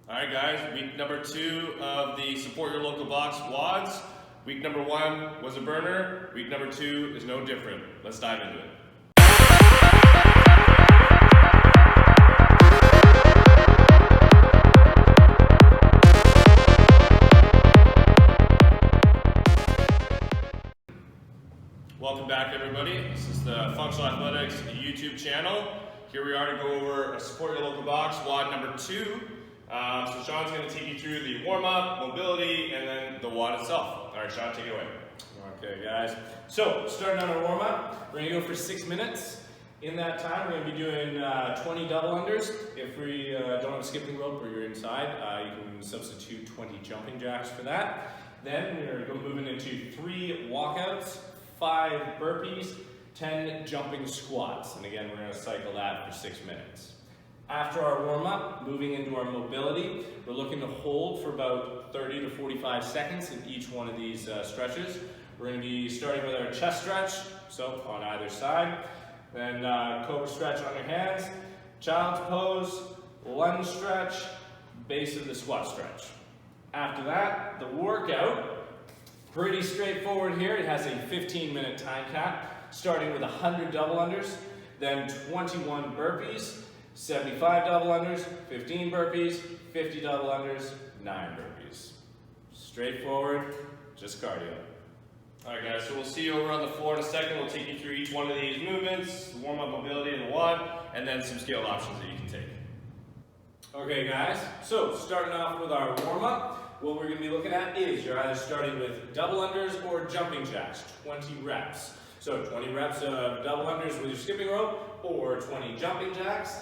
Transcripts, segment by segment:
All right, guys, week number 2 of the Support Your Local Box WODs. Week number 1 was a burner. Week number 2 is no different. Let's dive into it. Welcome back, everybody. This is the Functional Athletics YouTube channel. Here we are to go over a Support Your Local Box WOD number 2. So Sean's going to take you through the warm-up, mobility, and then the WOD itself. All right, Sean, take it away. Okay, guys. So, starting on our warm-up, we're going to go for 6 minutes. In that time, we're going to be doing 20 double unders. If we don't have a skipping rope or you're inside, you can substitute 20 jumping jacks for that. Then we're going to move into 3 walkouts, 5 burpees, 10 jumping squats. And again, we're going to cycle that for 6 minutes. After our warm-up, moving into our mobility, we're looking to hold for about 30 to 45 seconds in each one of these stretches. We're going to be starting with our chest stretch, so on either side. Then Cobra Stretch on your hands, child's pose, lunge stretch, base of the squat stretch. After that, the workout, pretty straightforward here. It has a 15-minute time cap, starting with 100 double unders, then 21 burpees, 75 double unders, 15 burpees, 50 double unders, 9 burpees. Straightforward, just cardio. All right, guys, so we'll see you over on the floor in a second. We'll take you through each one of these movements, the warm-up, mobility, and the WOD, and then some scaled options that you can take. Okay, guys, so starting off with our warm-up, what we're going to be looking at is you're either starting with double unders or jumping jacks, 20 reps. So 20 reps of double unders with your skipping rope or 20 jumping jacks.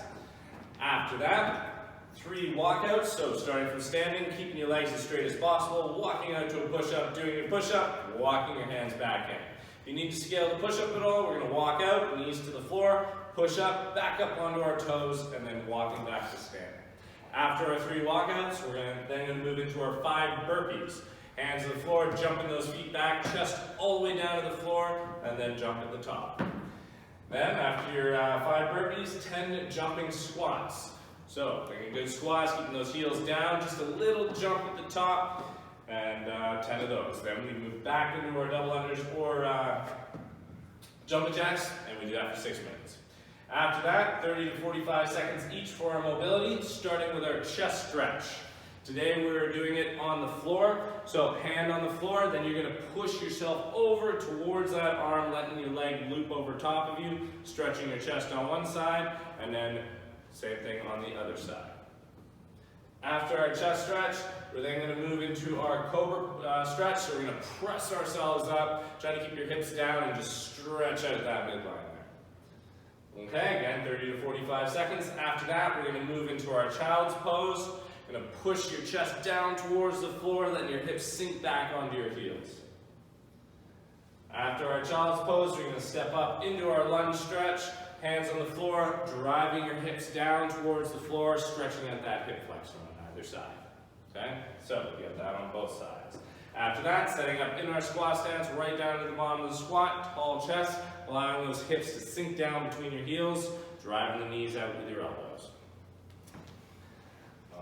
After that, 3 walkouts, so starting from standing, keeping your legs as straight as possible, walking out to a push-up, doing your push-up, walking your hands back in. If you need to scale the push-up at all, we're going to walk out, knees to the floor, push up, back up onto our toes, and then walking back to standing. After our 3 walkouts, we're then going to move into our 5 burpees. Hands to the floor, jumping those feet back, chest all the way down to the floor, and then jump at the top. Then, after your 5 burpees, 10 jumping squats. So, taking good squats, keeping those heels down, just a little jump at the top, and 10 of those. Then we move back into our double unders or jumping jacks, and we do that for 6 minutes. After that, 30 to 45 seconds each for our mobility, starting with our chest stretch. Today we're doing it on the floor, so hand on the floor, then you're going to push yourself over towards that arm, letting your leg loop over top of you, stretching your chest on one side, and then same thing on the other side. After our chest stretch, we're then going to move into our Cobra Stretch, so we're going to press ourselves up, try to keep your hips down and just stretch out that midline there. Okay, again, 30 to 45 seconds. After that, we're going to move into our child's pose. Going to push your chest down towards the floor, letting your hips sink back onto your heels. After our child's pose, we're going to step up into our lunge stretch, hands on the floor, driving your hips down towards the floor, stretching at that hip flexor on either side. Okay? So we get that on both sides. After that, setting up in our squat stance, right down to the bottom of the squat, tall chest, allowing those hips to sink down between your heels, driving the knees out with your elbows.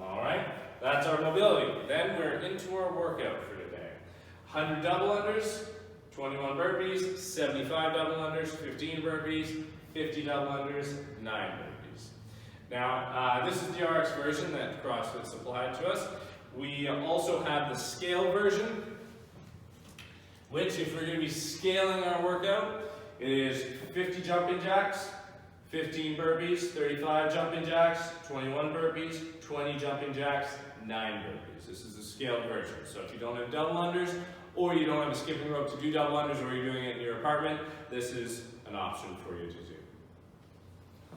Alright, that's our mobility. Then we're into our workout for today. 100 double unders, 21 burpees, 75 double unders, 15 burpees, 50 double unders, 9 burpees. Now, this is the RX version that CrossFit supplied to us. We also have the scale version, which if we're going to be scaling our workout, it is 50 jumping jacks, 15 burpees, 35 jumping jacks, 21 burpees, 20 jumping jacks, 9 burpees. This is the scaled version. So if you don't have double unders, or you don't have a skipping rope to do double unders, or you're doing it in your apartment, this is an option for you to do.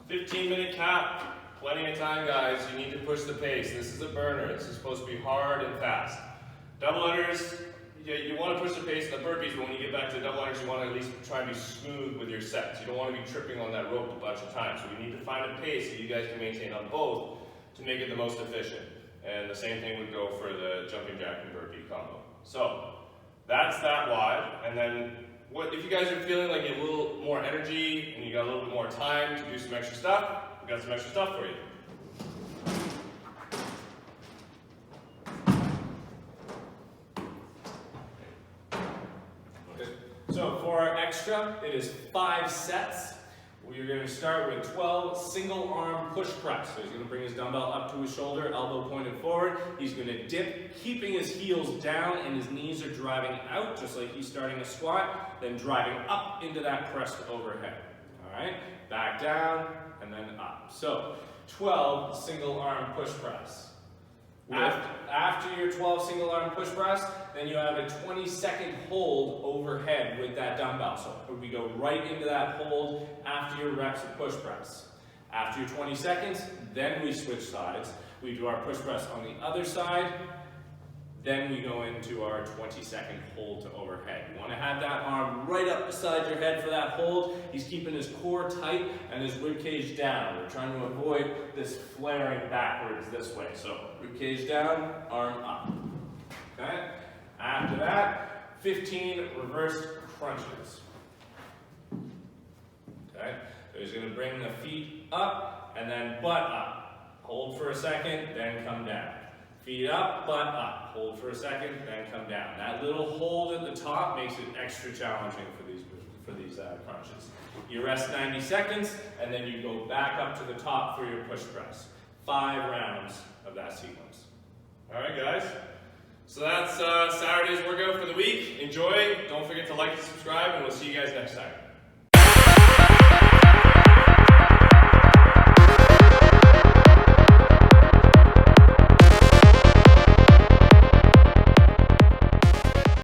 15-minute cap. Plenty of time, guys. You need to push the pace. This is a burner. This is supposed to be hard and fast. Double unders, you want to push the pace in the burpees, but when you get back to the double unders, you want to at least try and be smooth with your sets. You don't want to be tripping on that rope a bunch of times. So we need to find a pace that you guys can maintain on both to make it the most efficient. And the same thing would go for the jumping jack and burpee combo. So that's that WOD. And then if you guys are feeling like you have a little more energy and you got a little bit more time to do some extra stuff, we've got some extra stuff for you. extra. It is 5 sets. We're going to start with 12 single arm push press. So he's going to bring his dumbbell up to his shoulder, elbow pointed forward. He's going to dip, keeping his heels down and his knees are driving out, just like he's starting a squat, then driving up into that press overhead. All right, back down and then up. So 12 single arm push press. After your 12 single arm push press, then you have a 20-second hold overhead with that dumbbell. So we go right into that hold after your reps of push press. After your 20 seconds, then we switch sides. We do our push press on the other side, then we go into our 20-second hold to overhead. You want to have that arm right up beside your head for that hold. He's keeping his core tight and his rib cage down. We're trying to avoid this flaring backwards this way. So rib cage down, arm up. Okay? After that, 15 reverse crunches. Okay? So he's going to bring the feet up and then butt up. Hold for a second, then come down. Feet up, butt up. Hold for a second, then come down. That little hold at the top makes it extra challenging for these crunches. You rest 90 seconds, and then you go back up to the top for your push press. 5 rounds of that sequence. All right, guys. So that's Saturday's workout for the week. Enjoy. Don't forget to like and subscribe, and we'll see you guys next time.